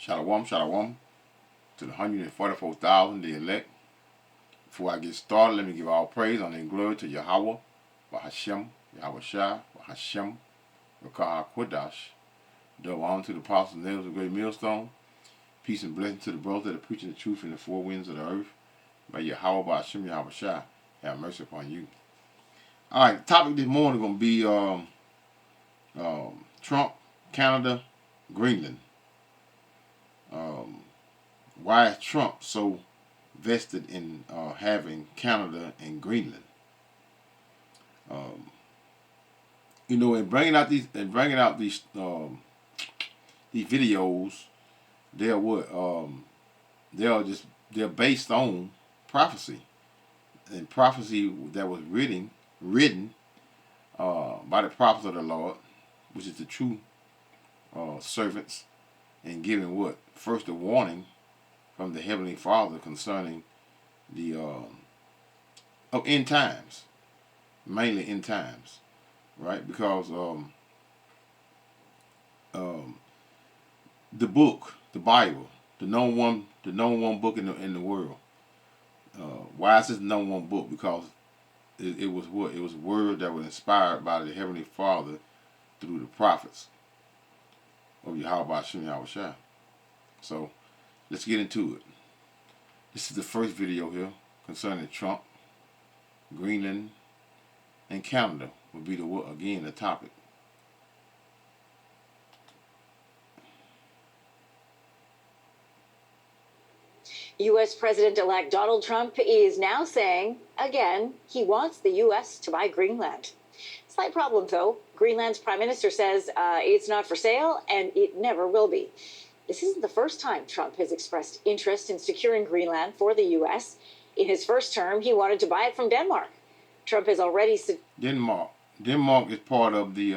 Shalom, shalom to the 144,000, the elect. Before I get started, let me give all praise, honor, and glory to Yahweh, Bahashem, Yahweh Shai, Bahashem, Rakah Kodash. Double honor to the apostles and nails of the great millstone. Peace and blessing to the brothers that are preaching the truth in the four winds of the earth. May Yahweh, Bahashem, Yahweh Shai have mercy upon you. All right, the topic this morning is going to be Trump, Canada, Greenland. Why is Trump so vested in having Canada and Greenland? In bringing out these videos, they're based on prophecy, and prophecy that was written by the prophets of the Lord, which is the true servants, and giving what? First, a warning from the Heavenly Father concerning the of end times, mainly end times, right? Because the book, the Bible, the number one book in the world. Why is this the number one book? Because it was what? It was a word that was inspired by the Heavenly Father through the prophets of Yahweh Shem Yahweh Shai. So let's get into it. This is the first video here concerning Trump, Greenland, and Canada will be the topic. U.S. President-elect Donald Trump is now saying, again, he wants the U.S. to buy Greenland. Slight problem, though. Greenland's prime minister says it's not for sale, and it never will be. This isn't the first time Trump has expressed interest in securing Greenland for the U.S. In his first term, he wanted to buy it from Denmark. Trump has already... Denmark is part of the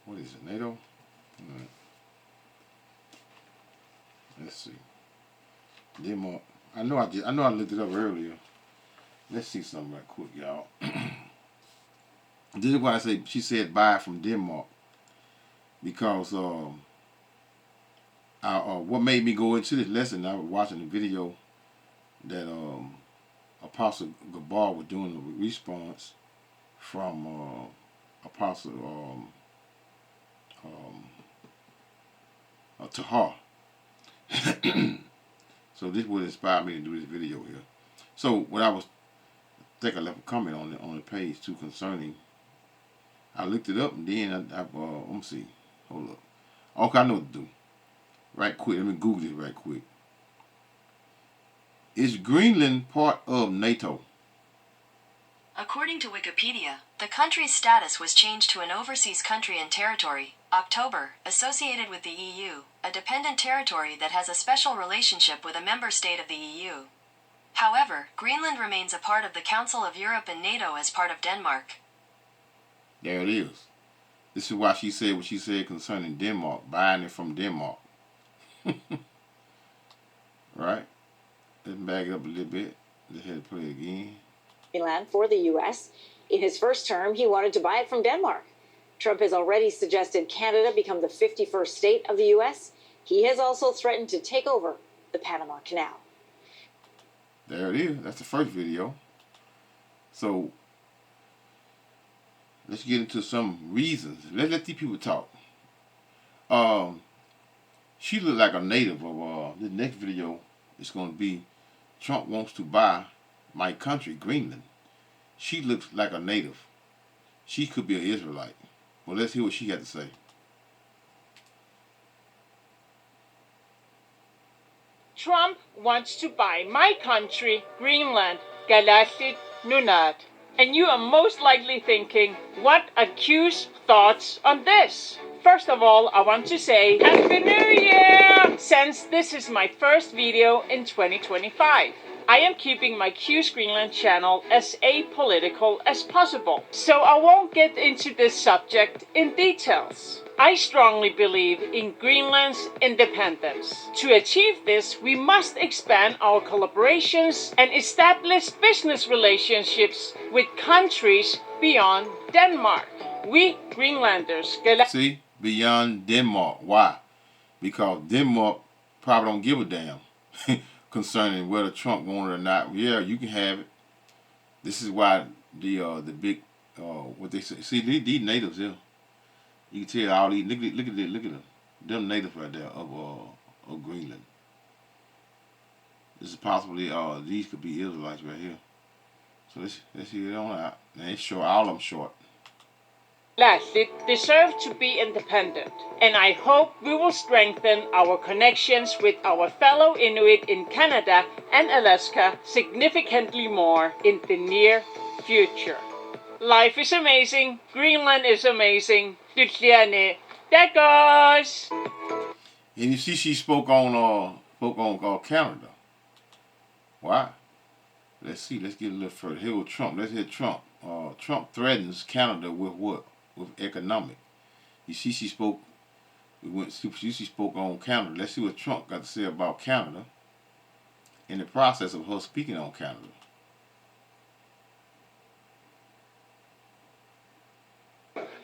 what is it, NATO? Right. Let's see. Denmark. I know I looked it up earlier. Let's see something right quick, y'all. This is why I say she said buy from Denmark, because what made me go into this lesson, I was watching the video that Apostle Gabar was doing a response from Apostle Tahar. So this would inspire me to do this video here. So what I think I left a comment on the page too concerning. I looked it up, and then let me see. Hold up. Okay, I know what to do. Right quick. Let me Google it right quick. Is Greenland part of NATO? According to Wikipedia, the country's status was changed to an overseas country and territory, October, associated with the EU, a dependent territory that has a special relationship with a member state of the EU. However, Greenland remains a part of the Council of Europe and NATO as part of Denmark. There it is. This is why she said what she said concerning Denmark, buying it from Denmark. Right? Let's back it up a little bit. Let's head play again. Greenland for the U.S. In his first term, he wanted to buy it from Denmark. Trump has already suggested Canada become the 51st state of the U.S. He has also threatened to take over the Panama Canal. There it is. That's the first video. So let's get into some reasons. Let's let these people talk. She looked like a native of the next video. It's going to be Trump wants to buy my country, Greenland. She looks like a native. She could be an Israelite. Well, let's hear what she had to say. Trump wants to buy my country, Greenland, Galasit Nunat. And you are most likely thinking, what accused thoughts on this? First of all, I want to say Happy New Year! Since this is my first video in 2025. I am keeping my Q's Greenland channel as apolitical as possible, so I won't get into this subject in details. I strongly believe in Greenland's independence. To achieve this, we must expand our collaborations and establish business relationships with countries beyond Denmark. We Greenlanders, See, beyond Denmark. Why? Because Denmark probably don't give a damn concerning whether Trump wanted it or not. Yeah, you can have it. This is why the big what they say. See these natives here. You can tell all these. Look at them natives right there of Greenland. This is possibly these could be Israelites right here. So let's hear it on out. And they short, all of them short. They deserve to be independent, and I hope we will strengthen our connections with our fellow Inuit in Canada and Alaska significantly more in the near future. Life is amazing. Greenland is amazing. Tutliane. Dekos! And you see, she spoke on Canada. Why? Let's see. Let's get a little further. Here with Trump. Let's hear Trump. Trump threatens Canada with what? With economic. You see, she spoke. She spoke on Canada. Let's see what Trump got to say about Canada. In the process of her speaking on Canada.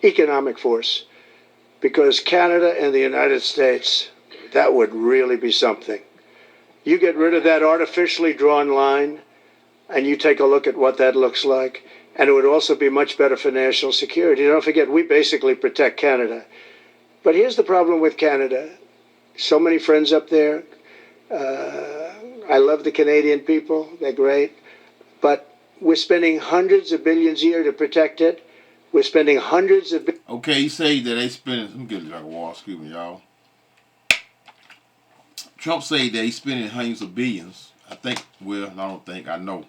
Economic force, because Canada and the United States, that would really be something. You get rid of that artificially drawn line, and you take a look at what that looks like, and it would also be much better for national security. Don't forget, we basically protect Canada. But here's the problem with Canada. So many friends up there. I love the Canadian people. They're great. But we're spending hundreds of billions a year to protect it. We're spending hundreds of... Okay, he say that they spending... Let me get it like a wall, excuse me, y'all. Trump say that he's spending hundreds of billions. I think, well, I don't think, I know.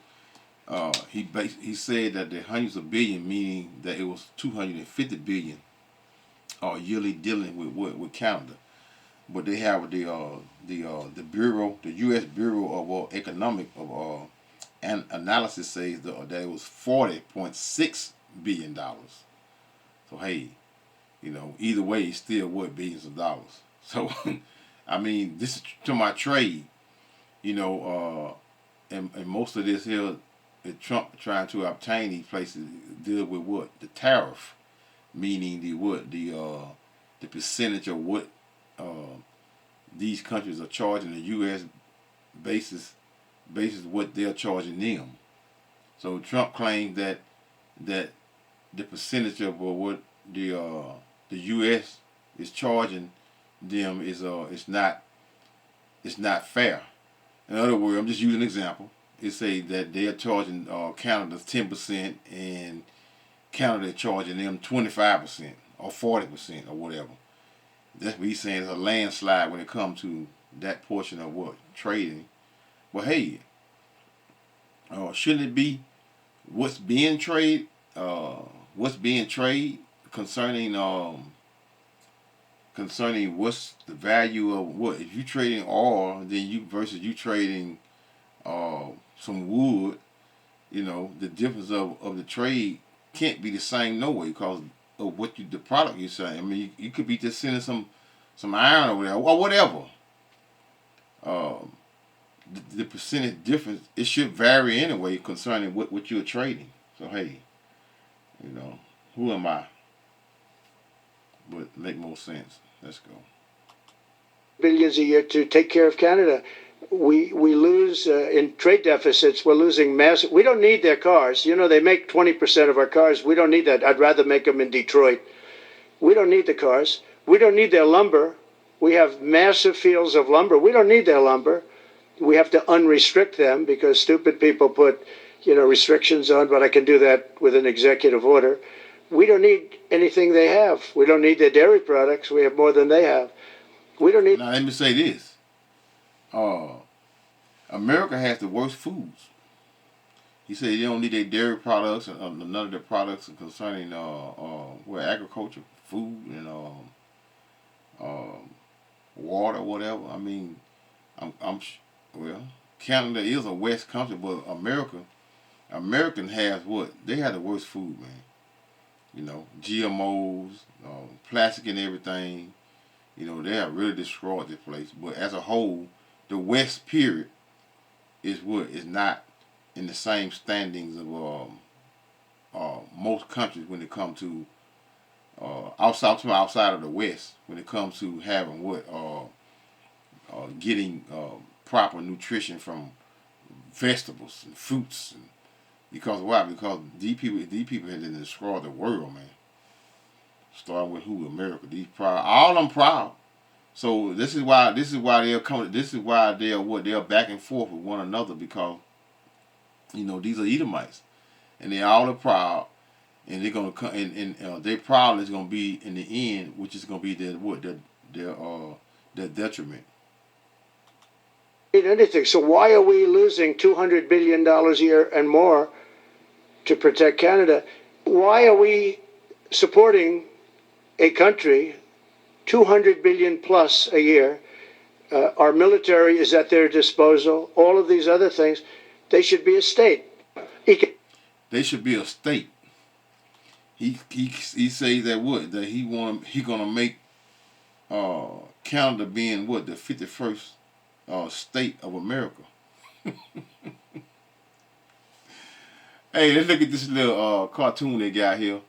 He said that the hundreds of billion, meaning that it was 250 billion yearly dealing with Canada. But they have the bureau, the U.S. Bureau of Economic and Analysis says that it was $40.6 billion. So hey, either way, it's still what, billions of dollars. So I mean, this is to my trade, and most of this here is Trump trying to obtain these places deal with what? The tariff, meaning the percentage of what these countries are charging the U.S. basis what they're charging them. So Trump claimed that the percentage of what the U.S. is charging them is not fair. In other words, I'm just using an example. It say that they're charging Canada 10% and Canada is charging them 25% or 40% or whatever. That's what he's saying is a landslide when it comes to that portion of what? Trading. Well, hey, shouldn't it be what's being traded concerning what's the value of what? If you trading oil, then you trading some wood, the difference of the trade can't be the same no way because of the product you're selling. I mean, you could be just sending some iron over there or whatever. The percentage difference, it should vary anyway concerning what you're trading. So hey, who am I? But make more sense. Let's go. Billions a year to take care of Canada. We lose in trade deficits. We're losing massive. We don't need their cars. They make 20% of our cars. We don't need that. I'd rather make them in Detroit. We don't need the cars. We don't need their lumber. We have massive fields of lumber. We don't need their lumber. We have to unrestrict them because stupid people put, restrictions on, but I can do that with an executive order. We don't need anything they have. We don't need their dairy products. We have more than they have. We don't need... Now, let me say this. America has the worst foods. He said they don't need their dairy products or none of their products concerning agriculture, food, and water, whatever. I mean, Canada is a West country, but American has what? They have the worst food, man. GMOs, plastic and everything. They have really destroyed this place. But as a whole, the West period is not in the same standings of most countries when it comes to outside of the West when it comes to having getting proper nutrition from vegetables and fruits. And because why? Because these people had destroyed the world, man. Starting with who? America. These proud, all of them proud. So this is why they're coming. This is why they're back and forth with one another, because these are Edomites, and they all are proud, and they're gonna come, and their problem is gonna be in the end, which is gonna be their detriment. Anything. So why are we losing $200 billion a year and more to protect Canada? Why are we supporting a country 200 billion plus a year? Our military is at their disposal. All of these other things, they should be a state. They should be a state. He says that he gonna make Canada being the 51st state of America. Hey, let's look at this little cartoon they got here.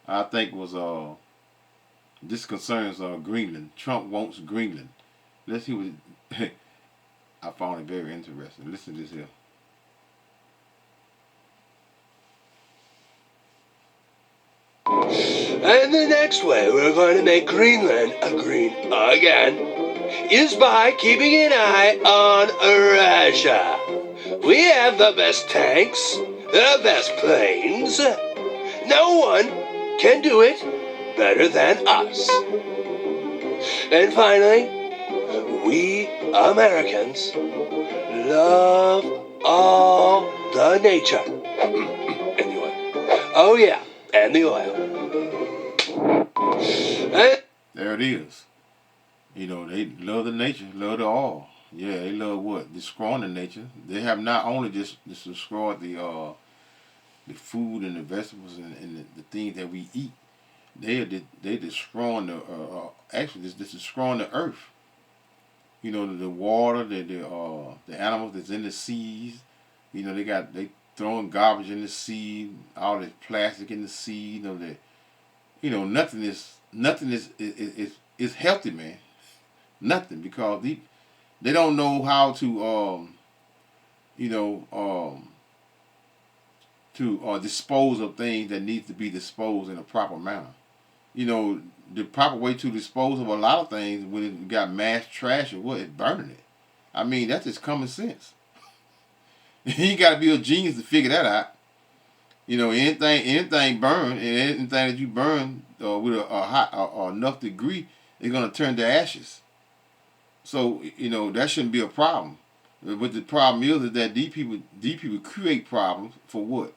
I think was this concerns Greenland. Trump wants Greenland. Let's see what I found it very interesting. Listen to this here. And the next way we're going to make Greenland green again is by keeping an eye on Russia. We have the best tanks, the best planes. No one can do it better than us. And finally, we Americans love all the nature. And the oil. Oh yeah, and the oil. There it is. They love the nature, love the oil. Yeah, they love what? Destroying the nature. They have not only just destroyed the food and the vegetables and the things that we eat. They destroying the actually this destroying the earth. The water, the animals that's in the seas. They throwing garbage in the sea, all this plastic in the sea. Nothing is healthy, man. Nothing, because they don't know how to dispose of things that need to be disposed in a proper manner. The proper way to dispose of a lot of things when it got mass trash or what, is burning it. I mean, that's just common sense. You got to be a genius to figure that out. Anything burn, and anything that you burn with a hot or enough degree, is gonna turn to ashes. So that shouldn't be a problem. But the problem is that these people create problems for what?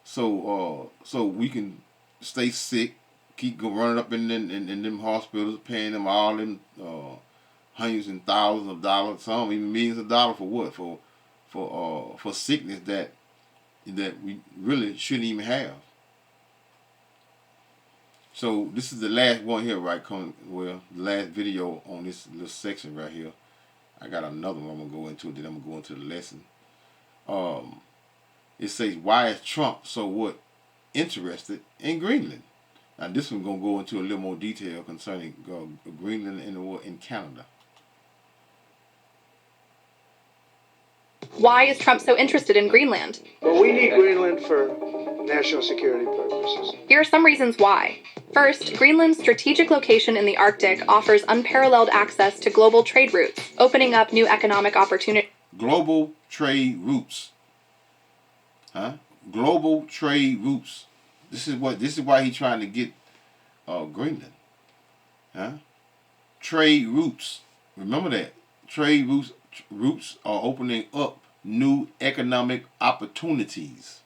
So we can stay sick, keep running up in them hospitals, paying them all them hundreds and thousands of dollars, some even millions of dollars for what? For sickness that we really shouldn't even have. So this is the last one here, right? The last video on this little section right here. I got another one I'm gonna go into. Then I'm gonna go into the lesson. It says, why is Trump so interested in Greenland? Now this one's gonna go into a little more detail concerning Greenland in Canada. Why is Trump so interested in Greenland? Well, we need Greenland for national security purposes. Here are some reasons why. First, Greenland's strategic location in the Arctic offers unparalleled access to global trade routes, opening up new economic opportunities. Global trade routes. Global trade routes. This is why he's trying to get Greenland. Trade routes. Remember that. Trade routes are opening up new economic opportunities.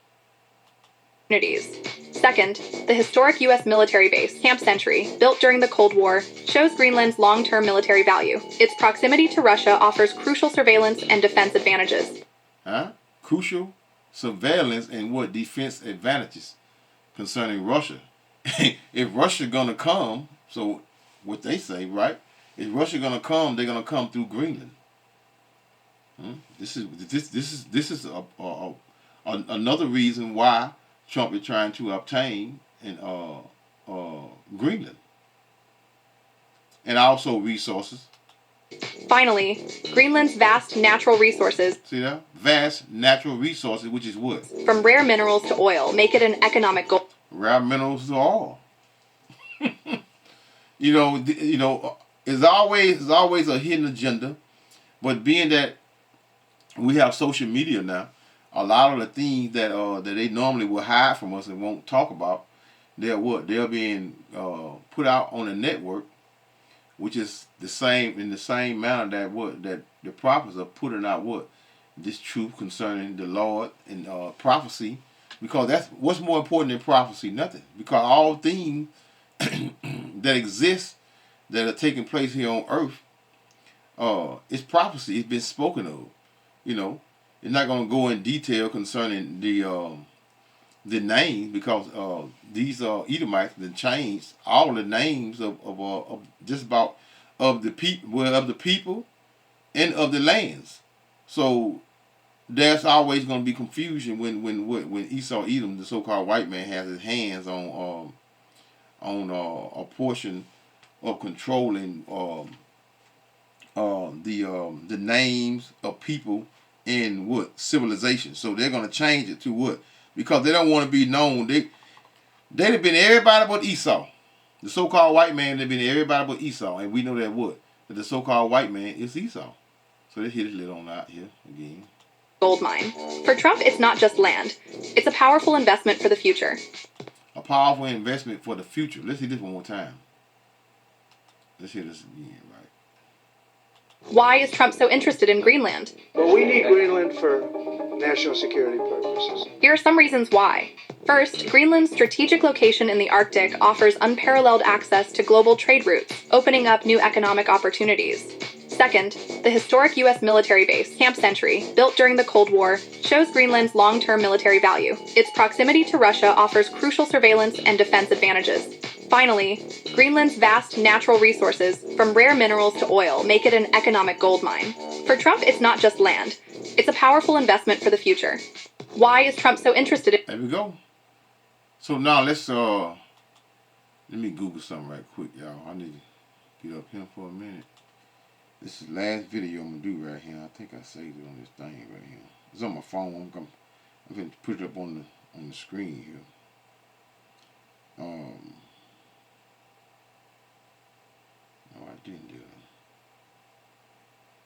Second, the historic U.S. military base, Camp Century, built during the Cold War, shows Greenland's long-term military value. Its proximity to Russia offers crucial surveillance and defense advantages. Crucial surveillance and defense advantages concerning Russia. If Russia's gonna come, so what they say, right? If Russia gonna come, they're gonna come through Greenland. This is another reason why Trump is trying to obtain and Greenland, and also resources. Finally, Greenland's vast natural resources, See that? Vast natural resources, which is what? from rare minerals to oil, make it an economic gold. Rare minerals to all. There's always a hidden agenda, but being that we have social media now, a lot of the things that they normally will hide from us and won't talk about, they're being put out on the network, which is the same manner that the prophets are putting out this truth concerning the Lord and prophecy, because that's what's more important than prophecy. Nothing, because all things that exist that are taking place here on earth, it's prophecy. It's been spoken of. It's not going to go in detail concerning the names, because these Edomites have changed all the names of just about of the people and of the lands. So there's always going to be confusion when Esau Edom, the so-called white man, has his hands on a portion of controlling the names of people in civilization. So they're going to change it to what? Because they don't want to be known. They'd have been everybody but Esau. The so-called white man, they've been everybody but Esau. And we know that the so-called white man is Esau. So let's hit this lid on out here again. Gold mine. For Trump, it's not just land. It's a powerful investment for the future. A powerful investment for the future. Let's hear this one more time. Let's hear this again, right? Why is Trump so interested in Greenland? Well, we need Greenland for national security purposes. Here are some reasons why. First, Greenland's strategic location in the Arctic offers unparalleled access to global trade routes, opening up new economic opportunities. Second, the historic U.S. military base, Camp Century, built during the Cold War, shows Greenland's long-term military value. Its proximity to Russia offers crucial surveillance and defense advantages. Finally, Greenland's vast natural resources, from rare minerals to oil, make it an economic gold mine. For Trump, it's not just land. It's a powerful investment for the future. Why is Trump so interested in... There we go. So now let's let me Google something right quick, y'all. I need to get up here for a minute. This is the last video I'm gonna do right here. I think I saved it on this thing right here. It's on my phone. I'm gonna put it up on the screen here. No, I didn't do it.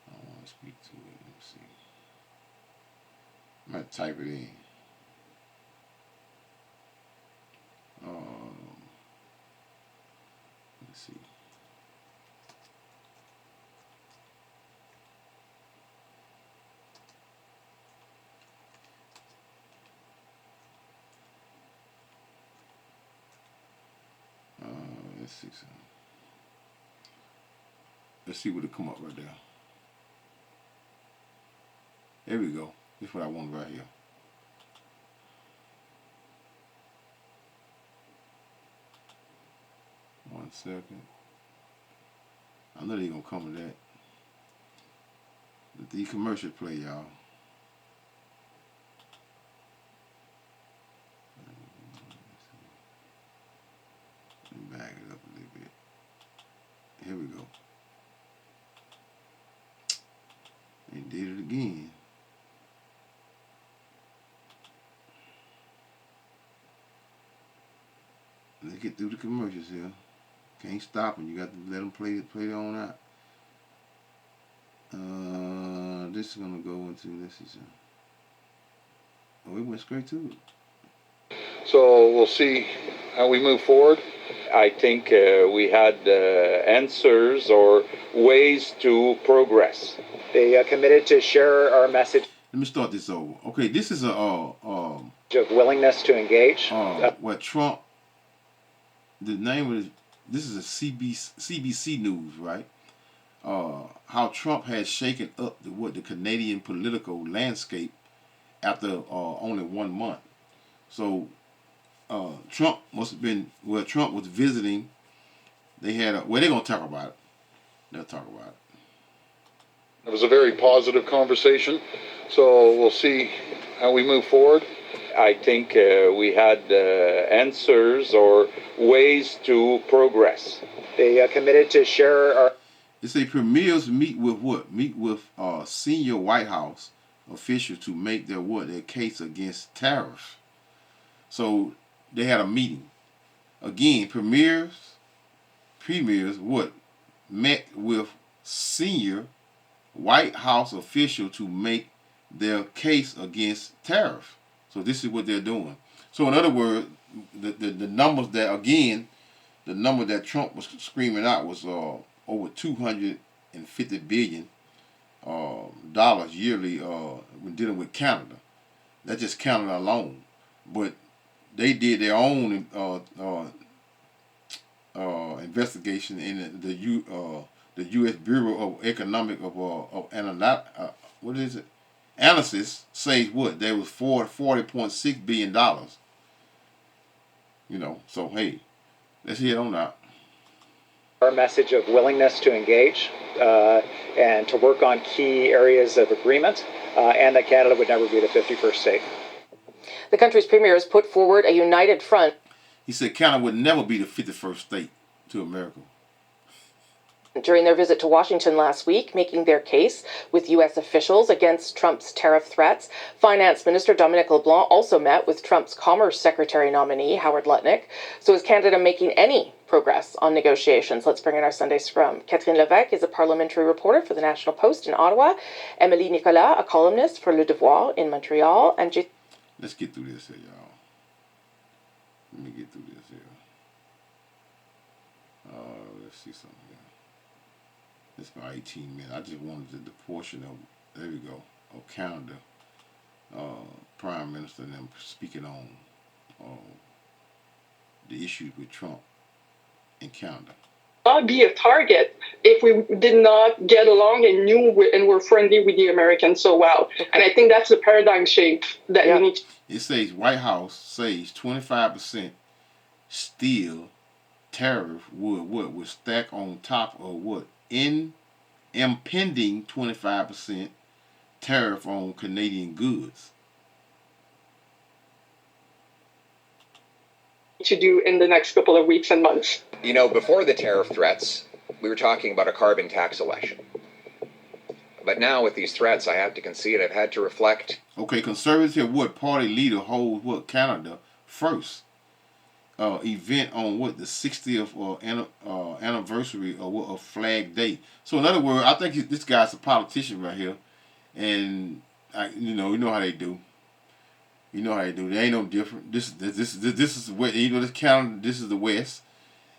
I don't want to speak to it. Let me see. I'm gonna type it in. Let's see. Let's see something. Let's see what it come up right there. There we go. This is what I want right here. One second. I know they're gonna come with that. Let the commercial play, y'all. Let me back it up a little bit. Here we go. They did it again. Let's get through the commercials here. Can't stop them. You got to let them play it on out. This is gonna go into this is. Oh, it went straight to it. So we'll see how we move forward. I think we had answers or ways to progress. They committed to share our message Let me start this over. Okay, this is a of willingness to engage. where Trump. The name of this is a CBC News, right? How Trump has shaken up the Canadian political landscape after only 1 month. So Trump must have been where Trump was visiting. They had they're gonna talk about it. They'll talk about it. It was a very positive conversation. So we'll see how we move forward. I think we had answers or ways to progress. They committed to share our. They say premiers meet with what? Meet with senior White House officials to make their what? Their case against tariffs. So they had a meeting. Again, premiers what? Met with senior White House official to make their case against tariffs. So this is what they're doing. So in other words, the numbers that, again, the number that Trump was screaming out was over $250 billion dollars yearly when dealing with Canada. That's just Canada alone. But they did their own investigation in the U.S. Bureau of Economic what is it? Analysis says what? There was $40.6 billion. So hey, let's head on out. Our message of willingness to engage and to work on key areas of agreement, and that Canada would never be the 51st state. The country's premiers put forward a united front. He said Canada would never be the 51st state to America. During their visit to Washington last week, making their case with U.S. officials against Trump's tariff threats. Finance Minister Dominic LeBlanc also met with Trump's Commerce Secretary nominee, Howard Lutnick. So is Canada making any progress on negotiations? Let's bring in our Sunday Scrum. Catherine Levesque is a parliamentary reporter for the National Post in Ottawa. Emily Nicolas, a columnist for Le Devoir in Montreal. And let's get through this here, y'all. Let me get through this here. Let's see something here. It's about 18 minutes. I just wanted the portion of, there we go, of Canada, Prime Minister and them speaking on the issues with Trump in Canada. Not be a target if we did not get along and and were friendly with the Americans so well. Okay. And I think that's the paradigm shift that we need. It says White House says 25% steel tariff would stack on top of what? Impending 25% tariff on Canadian goods. To do in the next couple of weeks and months. Before the tariff threats, we were talking about a carbon tax election. But now with these threats, I have to concede I've had to reflect. Okay, Conservative party leader holds Canada first event on the 60th anniversary of Flag Day. So in other words, I think this guy's a politician right here, and you know how they do. You know how they do. They ain't no different. This is where this Canada. This is the West,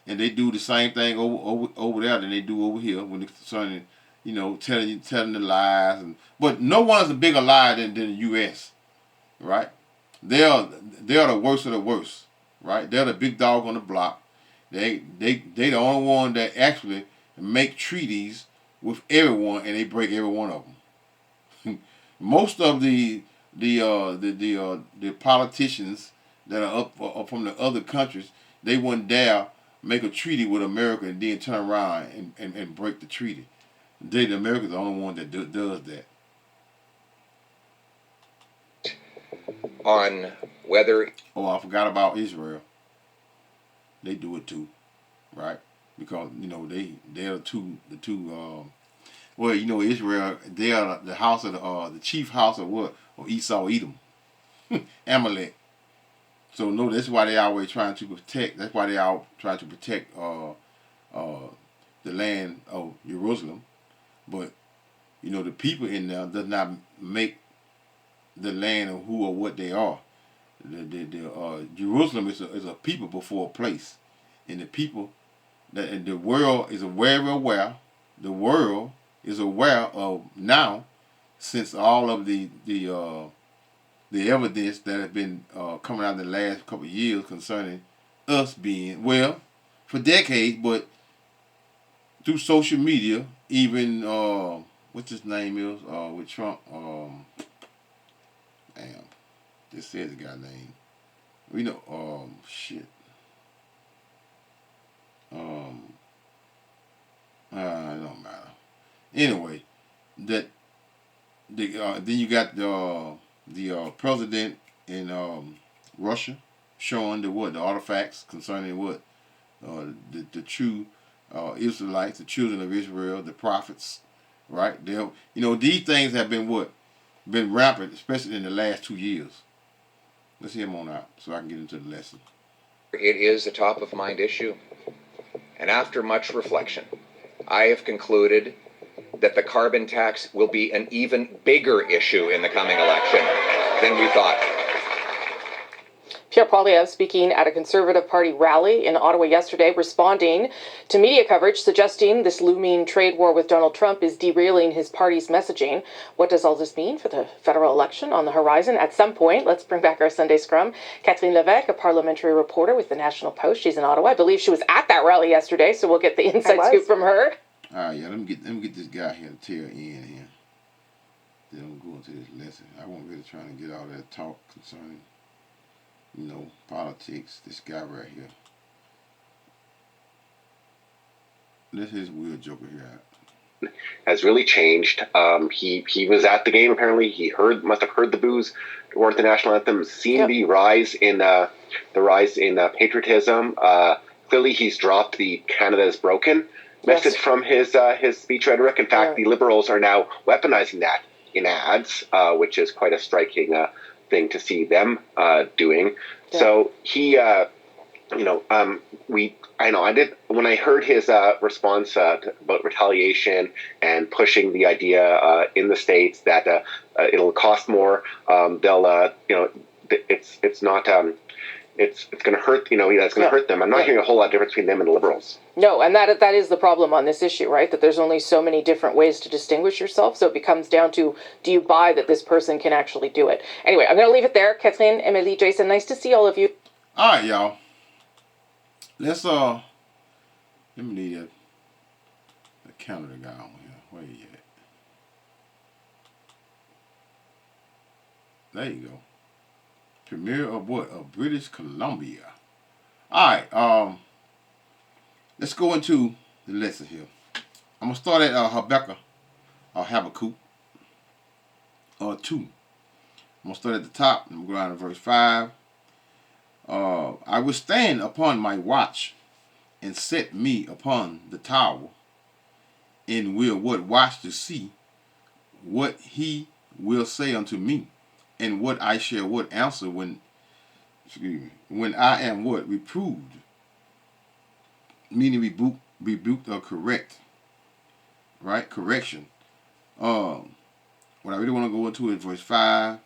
and they do the same thing over there than they do over here when it's concerning telling the lies. But no one's a bigger liar than the U.S. Right? They are the worst of the worst. Right? They're the big dog on the block. They the only one that actually make treaties with everyone, and they break every one of them. Most of the politicians that are up from the other countries, they wouldn't dare make a treaty with America and then turn around and break the treaty. The America's the only one that does that. On whether... Oh, I forgot about Israel. They do it too, right? Because they're the two. Israel, they are the house of the chief house of what? Or Esau, Edom, Amalek. So no, that's why they always trying to protect. That's why they all trying to protect the land of Jerusalem. But the people in there does not make the land of who or what they are. Jerusalem is a people before a place, and the people that the world is very aware. The world is aware of now, since all of the evidence that has been coming out in the last couple of years concerning us being for decades, but through social media, even what's his name is with Trump. Just said the guy's name. It don't matter. Anyway, then you got the president in Russia, showing the artifacts concerning the true Israelites, the children of Israel, the prophets, right? These things have been rampant, especially in the last 2 years. Let's hear them on out so I can get into the lesson. It is a top of mind issue. And after much reflection, I have concluded that the carbon tax will be an even bigger issue in the coming election than we thought. Pierre Poilievre speaking at a Conservative Party rally in Ottawa yesterday, responding to media coverage suggesting this looming trade war with Donald Trump is derailing his party's messaging. What does all this mean for the federal election on the horizon? At some point, let's bring back our Sunday scrum. Catherine Levesque, a parliamentary reporter with the National Post. She's in Ottawa. I believe she was at that rally yesterday, so we'll get the inside scoop from her. All right, yeah, let me get this guy here to tail end here. Then I'm going to this lesson. I wasn't really trying to get all that talk concerning politics. This guy right here. Let his weird joker here out. Has really changed. He was at the game apparently. He must have heard the boos toward the national anthem. Seen the rise in patriotism. Clearly, he's dropped the Canada is broken message from his speech rhetoric. In fact, the Liberals are now weaponizing that in ads, which is quite a striking thing to see them doing. Yeah. So he, I did when I heard his response about retaliation and pushing the idea in the States that it'll cost more. It's not. It's going to hurt. That's going to hurt them. I'm not hearing a whole lot of difference between them and the Liberals. No, and that is the problem on this issue, right? That there's only so many different ways to distinguish yourself. So it comes down to, do you buy that this person can actually do it? Anyway, I'm going to leave it there. Catherine, Emily, Jason, nice to see all of you. All right, y'all. Let's let me need a Canada guy on here. Where you at? There you go. Premier of what? Of British Columbia. All right. Let's go into the lesson here. I'm gonna start at Habakkuk 2. I'm gonna start at the top and go down to verse 5. I will stand upon my watch and set me upon the tower, and will watch to see what he will say unto me, and what I shall answer when I am reproved, meaning rebuked or correct, right? Correction. What I really want to go into is verse 5,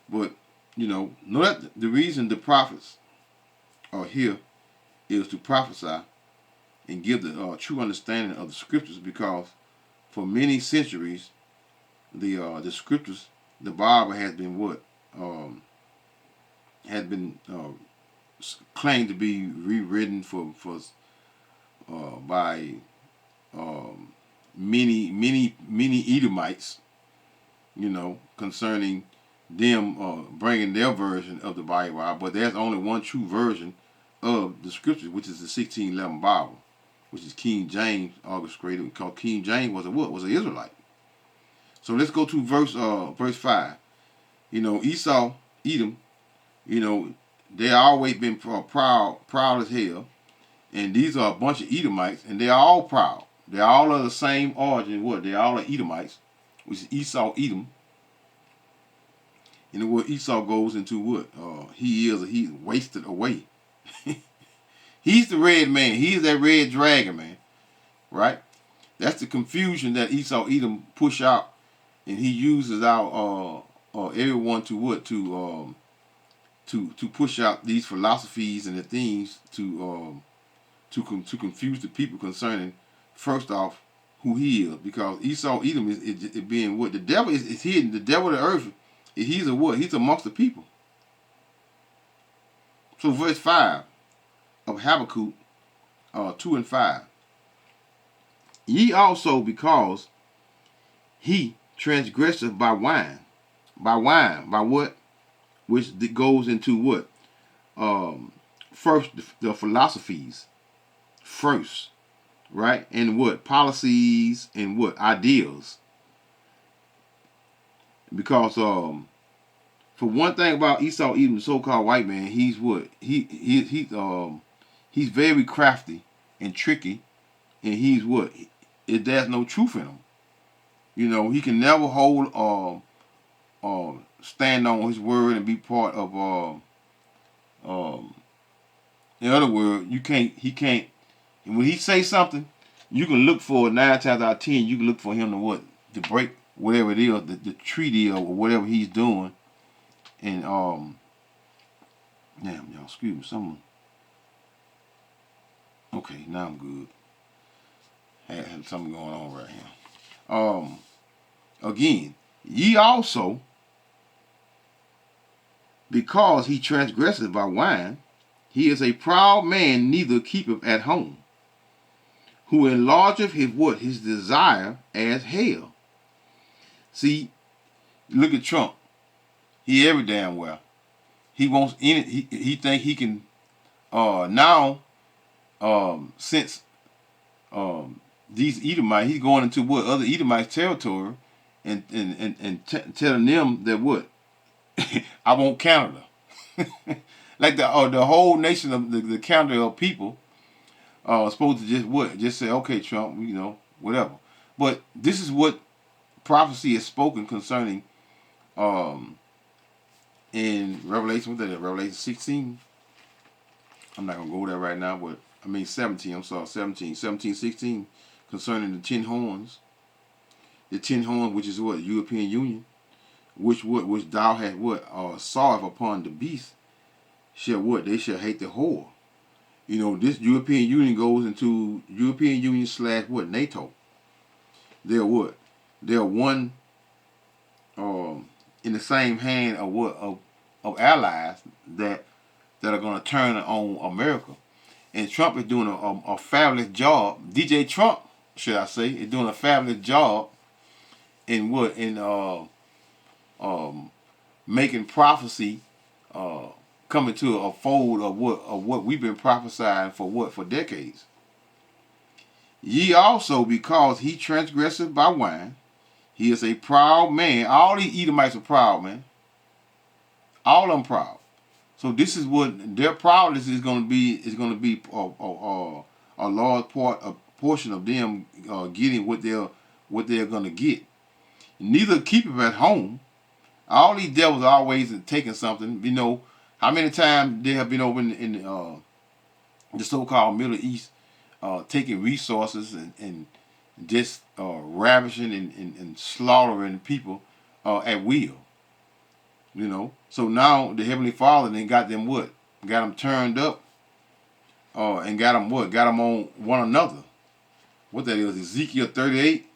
but know that the reason the prophets are here is to prophesy and give the true understanding of the scriptures, because for many centuries the scriptures, the Bible has been claimed to be rewritten by many Edomites, concerning them bringing their version of the Bible out. But there's only one true version of the scriptures, which is the 1611 Bible, which is King James orchestrated, because King James was an Israelite. So let's go to verse 5. Esau, Edom, they always been proud as hell, and these are a bunch of Edomites, and they're all proud. They're all of the same origin. They're all of Edomites, which is Esau, Edom. And the word Esau goes into what? He's wasted away. He's the red man. He's that red dragon, man. Right? That's the confusion that Esau, Edom push out, and he uses out everyone to push out these philosophies and the things to confuse the people concerning, first off, who he is, because Esau, Edom is being what? The devil is hidden. The devil of the earth, he's a what? He's amongst the people. So verse 5 of Habakkuk 2 and 5. Ye also, because he transgresseth by wine. By what? Which goes into what? First, the philosophies. First, right? And what? Policies and what? Ideals. Because For one thing about Esau Edom, the so-called white man, he's what? He's very crafty and tricky, and he's what? There's no truth in him. You know, he can never hold stand on his word and be part of in other words, he can't and when he say something, you can look for 9 times out of 10, you can look for him to break whatever it is, the treaty or whatever he's doing. And damn y'all, excuse me, someone. Okay, now I'm good. Had something going on right here. Again, ye also, because he transgresseth by wine, he is a proud man, neither keepeth at home, who enlargeth his what? His desire as hell. See, look at Trump. He every damn well. He wants in it. He think he can now since these Edomites, he's going into what other Edomites territory and telling them that what I want Canada. Like the whole nation of the Canada of people supposed to just say, okay, Trump, you know, whatever. But this is what prophecy is spoken concerning in Revelation, Revelation 16. I'm not gonna go there right now, but I mean 17. I'm sorry, 17, 16, concerning the 10 horns. The 10 horns, which is what? European Union, which thou hast saw upon the beast, shall what? They shall hate the whore. You know, this European Union goes into European Union / what? NATO. They're what? They're one in the same hand of what? Of allies that are going to turn on America. And Trump is doing a fabulous job. DJ Trump, should I say, is doing a fabulous job in what? In making prophecy coming to a fold of what we've been prophesying for decades. Ye also, because he transgresseth by wine, he is a proud man. All these Edomites are proud, man. All of them proud. So this is what their proudness is going to be. Is going to be a large portion of them getting what they're going to get. Neither keep it at home. All these devils are always taking something. You know how many times they have been over in the so-called Middle East, taking resources and just ravishing and slaughtering people at will. You know, so now the Heavenly Father then got them what? Got them turned up, and got them what? Got them on one another. What that is? Ezekiel 38.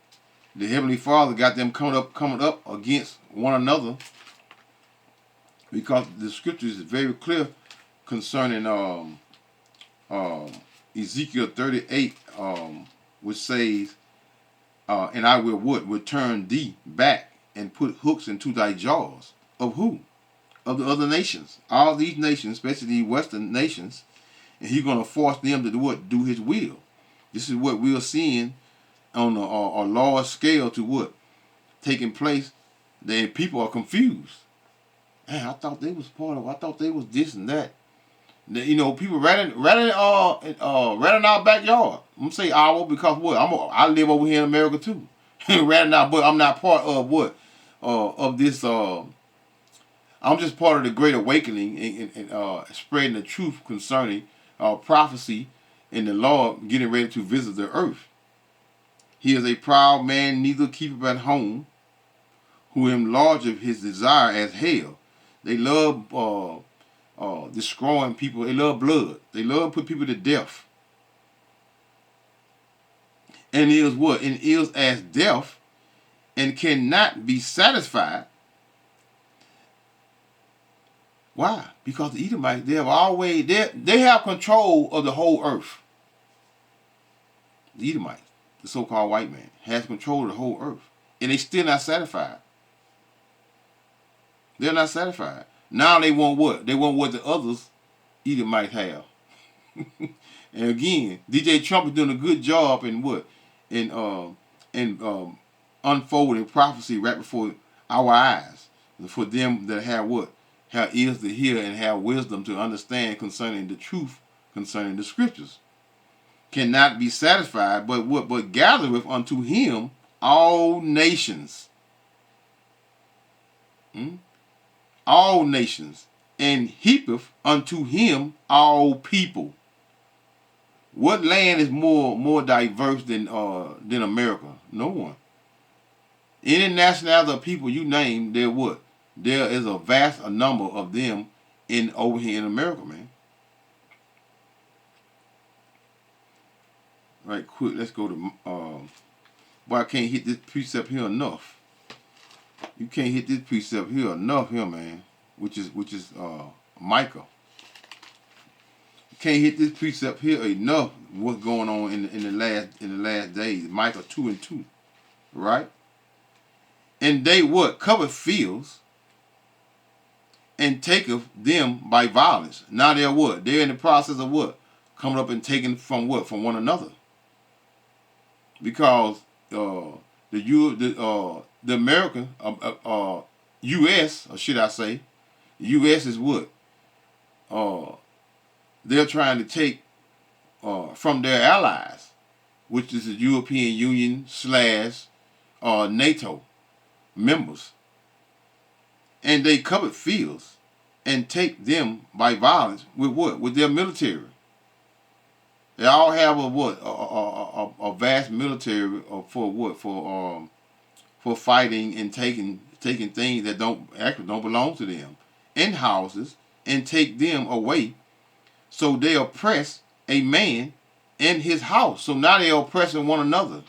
The Heavenly Father got them coming up against one another, because the scriptures is very clear concerning Ezekiel 38, which says, and I will what? Return thee back and put hooks into thy jaws. Of who? Of the other nations. All these nations, especially the Western nations, and he's going to force them to do what? Do his will. This is what we are seeing on a large scale to what? Taking place. Then people are confused. Man, I thought they was part of. I thought they was this and that. You know, people right in our backyard. I'm gonna say our because what? I live over here in America too. Right now, but I'm not part of what? Of this. I'm just part of the Great Awakening and spreading the truth concerning prophecy and the Lord getting ready to visit the earth. He is a proud man, neither keepeth at home, who enlargeth his desire as hell. They love destroying people. They love blood. They love to put people to death. And is what? And is as death, and cannot be satisfied. Why? Because the Edomites, they have control of the whole earth. The Edomites, the so-called white man, has control of the whole earth. And they still not satisfied. They're not satisfied. Now they want what? They want what the others Edomites have. And again, DJ Trump is doing a good job in what? In unfolding prophecy right before our eyes. For them that have what? have ears to hear, and have wisdom to understand concerning the truth concerning the scriptures. Cannot be satisfied, but gathereth unto him all nations. All nations, and heapeth unto him all people. What land is more diverse than America? No one. Any nationality of people you name, there is a vast number of them over here in America, man. Right, quick, let's go to boy, I can't hit this precept here enough. You can't hit this precept here enough here, man. Which is Micah. You can't hit this precept here enough. What's going on in the last days? Micah 2:2, right? And they what? Cover fields and taketh them by violence. Now they're what? They're in the process of what? Coming up and taking from what? From one another. Because the American U.S. or should I say, U.S. is what? They're trying to take from their allies, which is the European Union / NATO members, and they covered fields and take them by violence with what? With their military. They all have a vast military for what? For fighting and taking things that don't belong to them in houses and take them away. So they oppress a man in his house. So now they're oppressing one another.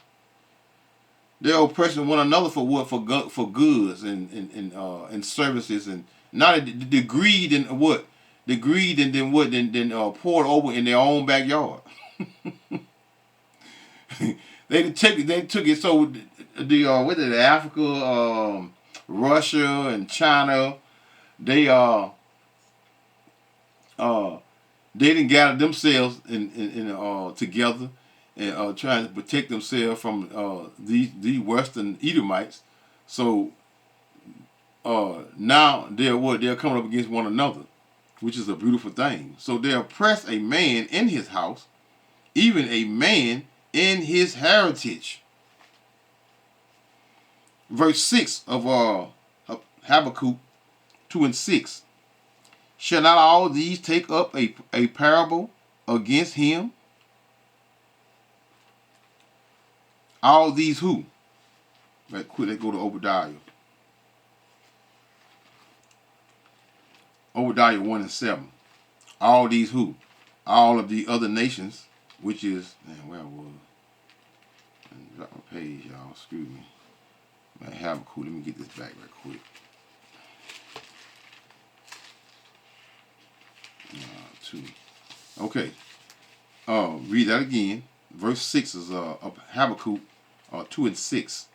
They're oppressing one another for what? For goods and services, and not the greed and what? The greed and then what? Then poured over in their own backyard. They took it. So the Africa, Russia and China, they didn't gather themselves in together and trying to protect themselves from the Western Edomites. So now they're coming up against one another, which is a beautiful thing. So they oppress a man in his house, even a man in his heritage. Verse 6 of Habakkuk 2:6. Shall not all these take up a parable against him? All these who? Right quick, let's go to Obadiah. Obadiah 1:7. All these who? All of the other nations, which is, man, where I was. Drop my page, y'all. Excuse me. Man, Habakkuk. Let me get this back right quick. 2. Okay. Read that again. Verse 6 is of Habakkuk 2:6.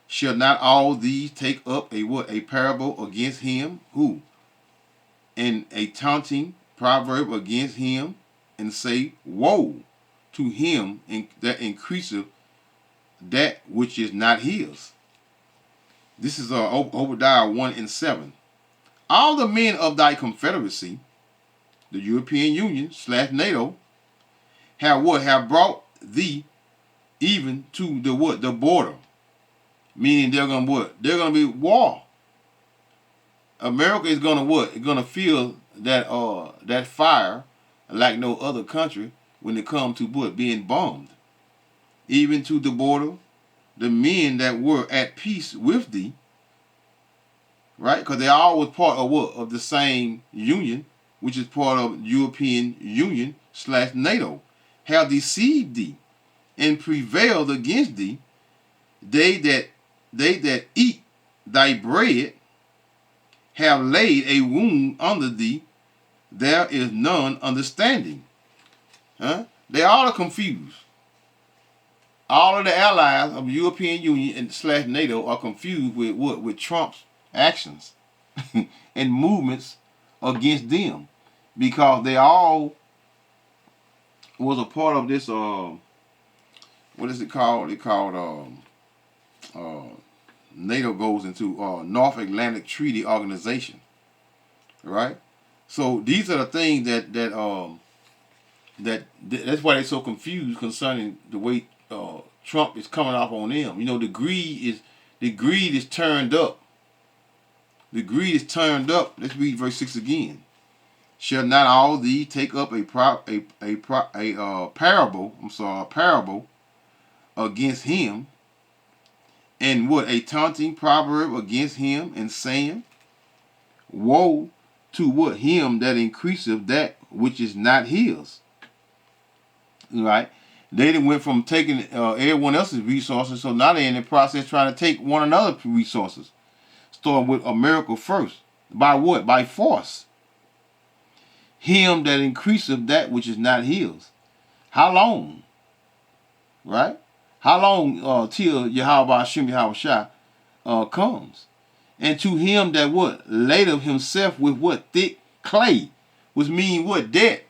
Shall not all these take up a parable against him? Who? And a taunting proverb against him, and say, woe to him that increaseth that which is not his. This is Obadiah 1:7. All the men of thy confederacy, the European Union / NATO, have what? Have brought thee even to the what? The border. Meaning they're gonna what? They're gonna be war. America is gonna what? It's gonna feel that fire like no other country when it comes to what? Being bombed. Even to the border, the men that were at peace with thee, right? Because they all was part of what? Of the same union, which is part of European Union / NATO, have deceived thee and prevailed against thee. They that eat thy bread have laid a wound under thee. There is none understanding. Huh? They all are confused. All of the allies of the European Union and / NATO are confused with what? With Trump's actions and movements against them, because they all was a part of this what is it called? It called NATO goes into North Atlantic Treaty Organization. right? So these are the things that's why they're so confused concerning the way Trump is coming off on them. You know, the greed is turned up. The greed is turned up. Let's read verse 6 again. Shall not all these take up a parable against him, and what, a taunting proverb against him, and saying, woe to what, him that increaseth that which is not his. Right? They done went from taking everyone else's resources, so now they're in the process trying to take one another's resources. Starting with America first. By what? By force. Him that increaseth that which is not his. How long? Right? How long till Yahweh Hashem Yahweh comes? And to him that what? Ladeth himself with what? Thick clay. Which mean what? Debt.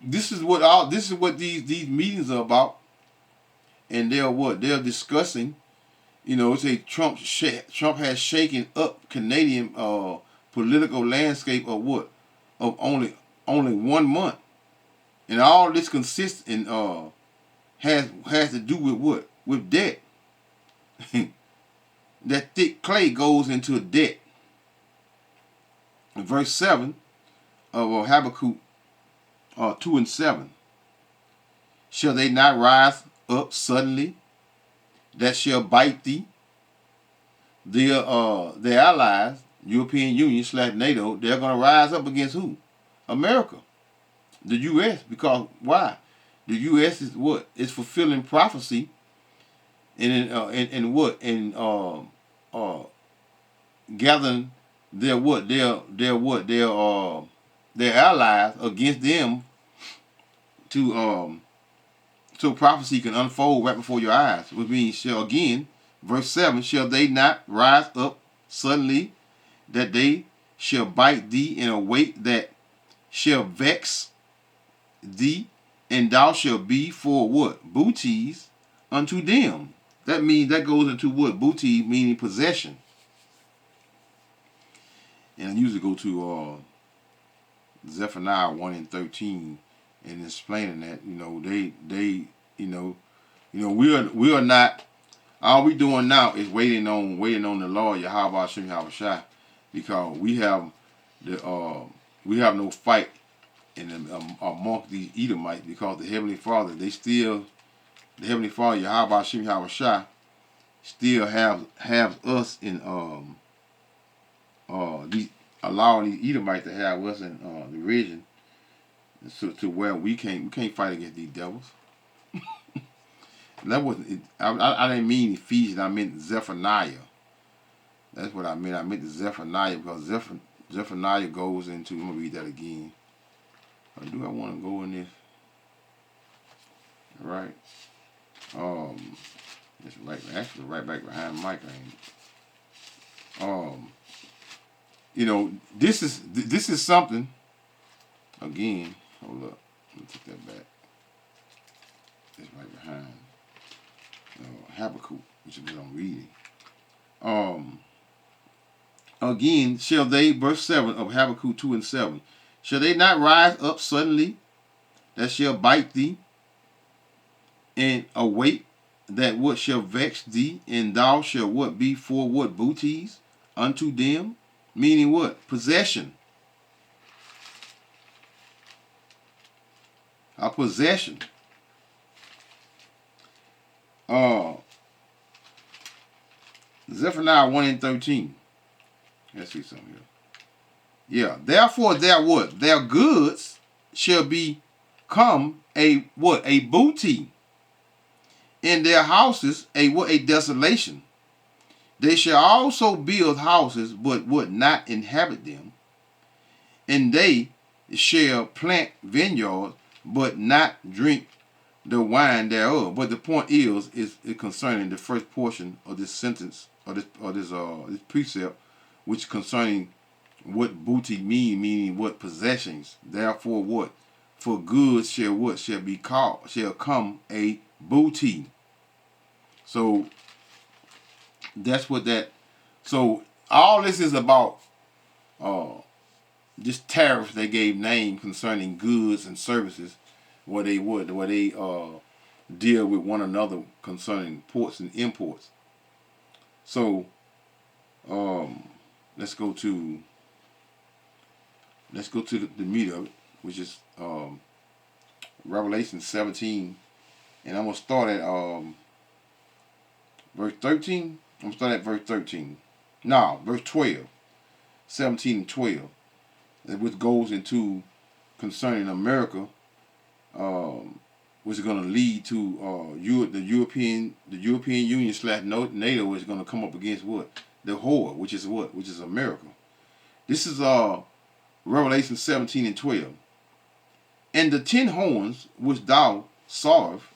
This is what these meetings are about. And they're what? They're discussing. You know, say Trump has shaken up Canadian political landscape of what? Of only 1 month. And all this consists in has to do with what? With debt. That thick clay goes into debt. In verse 7 of Habakkuk 2 and 7. Shall they not rise up suddenly that shall bite thee? Their allies, European Union / NATO, they're going to rise up against who? America. The U.S. Because why? The U.S. is what? It's fulfilling prophecy and what? And gathering their what? Their allies against them to so prophecy can unfold right before your eyes. Which means, shall again, verse 7, shall they not rise up suddenly that they shall bite thee in a weight that shall vex thee, and thou shalt be for what? Booties unto them. That means, that goes into what? Booty meaning possession. And I usually go to Zephaniah 1 and 13 and explaining that, you know, we are not, all we doing now is waiting on the Lord Yahweh Hashem Yahweh, because we have no fight among these Edomites, because the Heavenly Father Yahweh Hashem Yahweh still have us in allowing these Edomites to have us in the region, so to where we can't fight against these devils. That wasn't. I didn't mean Ephesians. I meant Zephaniah. That's what I meant. I meant Zephaniah, because Zephaniah goes into. I'm gonna read that again. Or do I want to go in this? Right. It's right back behind the mic. You know, this is something. Again, hold up. Let me take that back. It's right behind Habakkuk, which is what I'm reading. Again, shall they, verse 7 of Habakkuk 2 and 7, shall they not rise up suddenly that shall bite thee, and await that what shall vex thee, and thou shalt what be for what? Booties unto them? Meaning what? Possession. A possession. Zephaniah 1 and 13. Let's see something here. Yeah. Therefore their what? Their goods shall become a what? A booty. In their houses a what? A desolation. They shall also build houses, but would not inhabit them. And they shall plant vineyards, but not drink the wine thereof. But the point is concerning the first portion of this sentence, or this precept, which concerning what booty meaning what possessions. Therefore what? For goods shall what? Shall come a booty. So that's what that. So all this is about this tariff they gave name concerning goods and services, where they deal with one another concerning ports and imports. So let's go to the meat of it, which is Revelation 17, and I'm gonna start at verse 13. I'm gonna start at verse 13. No, verse 12, 17 and 12, which goes into concerning America, which is going to lead to the European Union / NATO is going to come up against what? The whore, which is what? Which is America. This is Revelation 17 and 12. And the 10 horns which thou sawest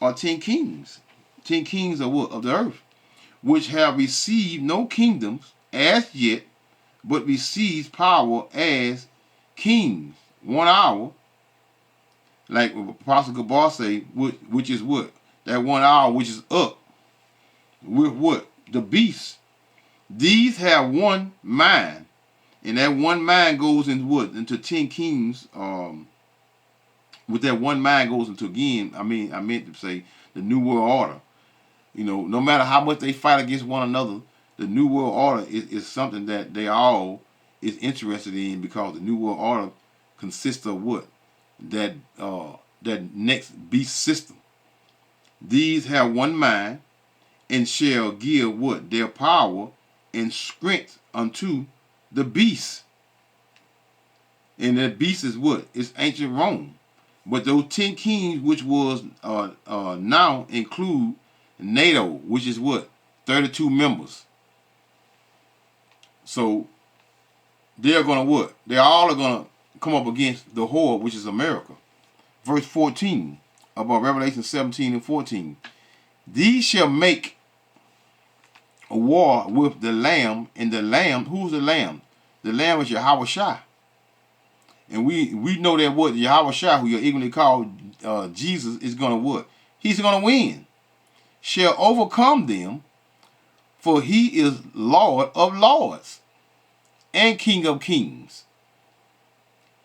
are 10 kings. 10 kings of what? Of the earth, which have received no kingdoms as yet, but receives power as kings 1 hour. Like Apostle Gabar say, which is what? That 1 hour which is up with what? The beast. These have one mind. And that one mind goes into what? Into 10 kings. With that one mind goes into, again, I meant to say the New World Order. You know, no matter how much they fight against one another, the New World Order is something that they all is interested in, because the New World Order consists of what? That next beast system. These have one mind, and shall give what? Their power and strength unto the beast. And that beast is what? It's ancient Rome. But those 10 kings, which was now include NATO, which is what? 32 members. So they're going to what? They all are going to come up against the whore, which is America. Verse 14 about Revelation 17 and 14. These shall make a war with the Lamb, and the Lamb, who's the Lamb? The Lamb is Yahweh Shai. And we know that what? Yahweh Shai, who you're equally called Jesus, is going to what? He's going to win. Shall overcome them, for he is Lord of lords and King of kings.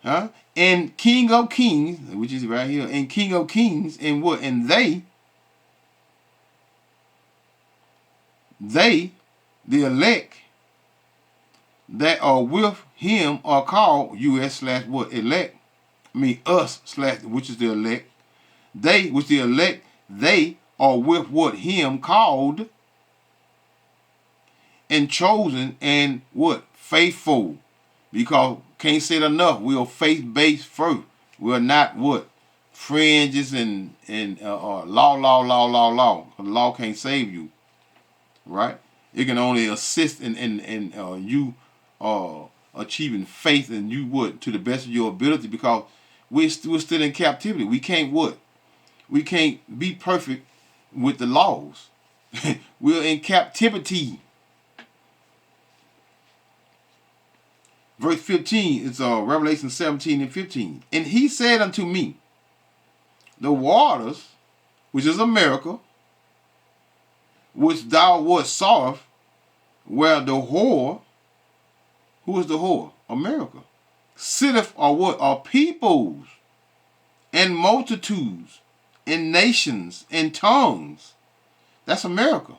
Huh? And King of kings, which is right here, and King of kings, and what? And they, the elect that are with him are called US / what? Elect. I mean us / which is the elect. They, which the elect, they are with what? Him, called and chosen, and what? Faithful. Because can't say it enough, we are faith-based first. We're not what? Fringes and law. The law can't save you. Right? It can only assist in you achieving faith, and you what? To the best of your ability, because we're still in captivity. We can't what? We can't be perfect with the laws. We're in captivity. Verse 15 is Revelation 17 and 15. And he said unto me, the waters, which is America, which thou wast sawest, where the whore, who is the whore? America. Sitteth, or what? Are peoples and multitudes and nations and tongues. That's America.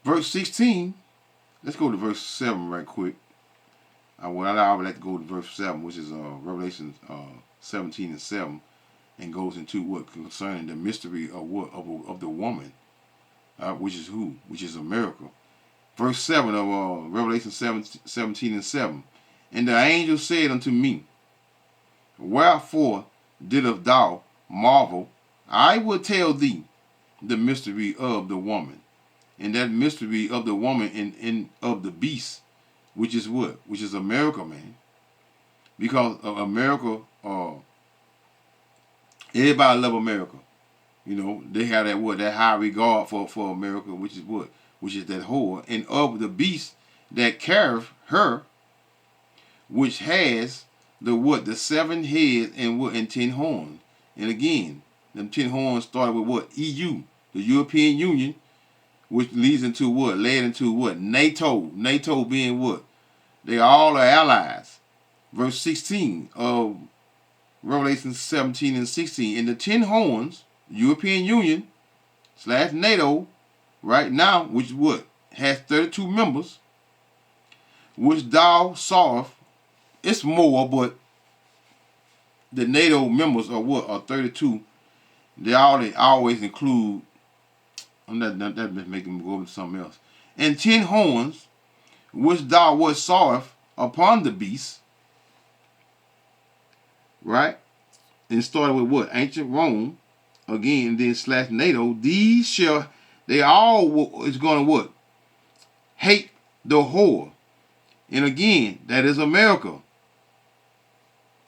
Verse 16, let's go to verse 7 right quick. I would like to go to verse 7, which is Revelation 17 and 7, and goes into what? Concerning the mystery of what? Of the woman, which is who? Which is America. Verse 7 of Revelation 17 and 7. And the angel said unto me, wherefore didst thou marvel? I will tell thee the mystery of the woman, and that mystery of the woman and of the beast, which is what? Which is America, man. Because America, everybody love America. You know, they have that what? That high regard for America, which is what? Which is that whore. And of the beast that carrieth her, which has the what? The 7 heads and what? And 10 horns. And again, them 10 horns started with what? EU, the European Union, which leads into what? Led into what? NATO. NATO being what? They all are allies. Verse 16 of Revelation 17 and 16. In the 10 horns, European Union / NATO, right now, which is what? Has 32 members, which thou sawest. It's more, but the NATO members are what? Are 32. They always include, that making me go over to something else. And 10 horns, which thou sawest upon the beast, right? And started with what? Ancient Rome, again, then / NATO. These shall, they all is going to what? Hate the whore. And again, that is America.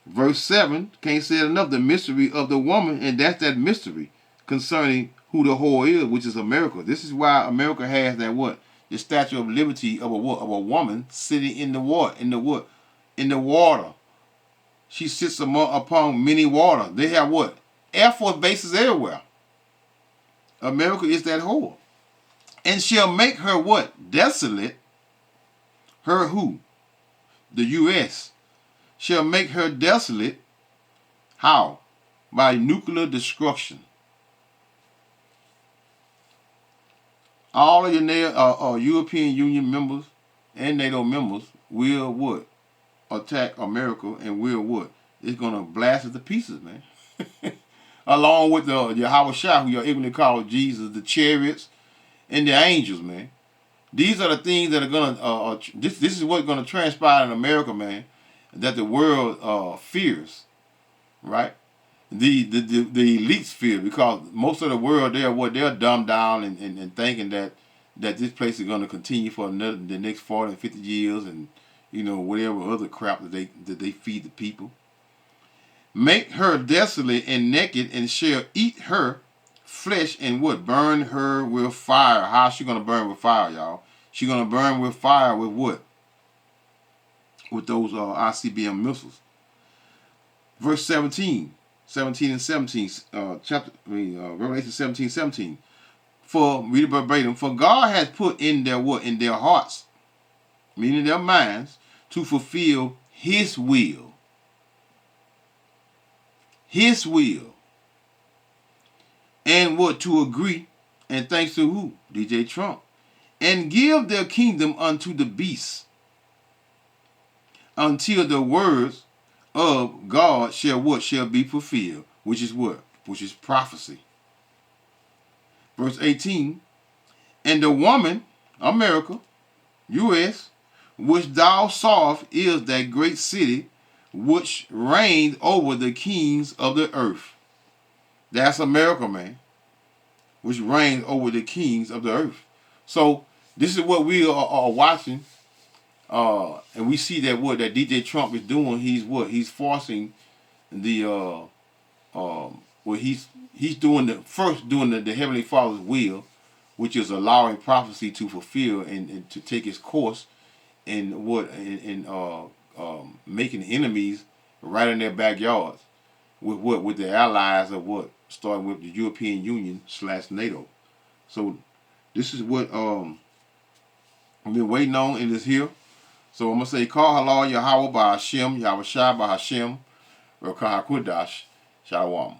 Verse 7, can't say it enough, the mystery of the woman, and that's that mystery concerning who the whore is, which is America. This is why America has that what? The Statue of Liberty of a what? Of a woman sitting in the water, in the water. She sits upon many water. They have what? Air Force bases everywhere. America is that whore. And shall make her what? Desolate. Her who? The U.S. shall make her desolate. How? By nuclear destruction. All of your European Union members and NATO members will what? Attack America, and will what? It's going to blast it to pieces, man. Along with the Yahweh Shah, who you're able to call Jesus, the chariots, and the angels, man. These are the things that are going to, this is what's going to transpire in America, man, that the world fears, right? The elites fear, because most of the world, they're dumbed down and thinking that this place is going to continue for the next 40 and 50 years, and whatever other crap that they feed the people. Make her desolate and naked, and shall eat her flesh, and what? Burn her with fire. How is she going to burn with fire, y'all? She's going to burn with fire with what? With those ICBM missiles. Verse 17 and 17, Revelation 17. For, read it verbatim, for God has put in their what? In their hearts, meaning their minds, to fulfill His will. His will. And what? To agree, and thanks to who? DJ Trump. And give their kingdom unto the beast, until the words of God shall what? Shall be fulfilled. Which is what? Which is prophecy. Verse 18. And the woman, America, U.S., which thou sawest is that great city, which reigned over the kings of the earth. That's America, man. Which reigns over the kings of the earth. So this is what we are watching. And we see that what that DJ Trump is doing. He's what? He's forcing the he's doing the Heavenly Father's will, which is allowing prophecy to fulfill and to take its course, and making enemies right in their backyards with the allies of what? Starting with the European Union / NATO. So this is what I've been waiting on, and it's here. So I'm going to say, Call Halal Yahweh by Hashem, Yahweh Shai by Hashem, Rakah HaKodesh, Shalom.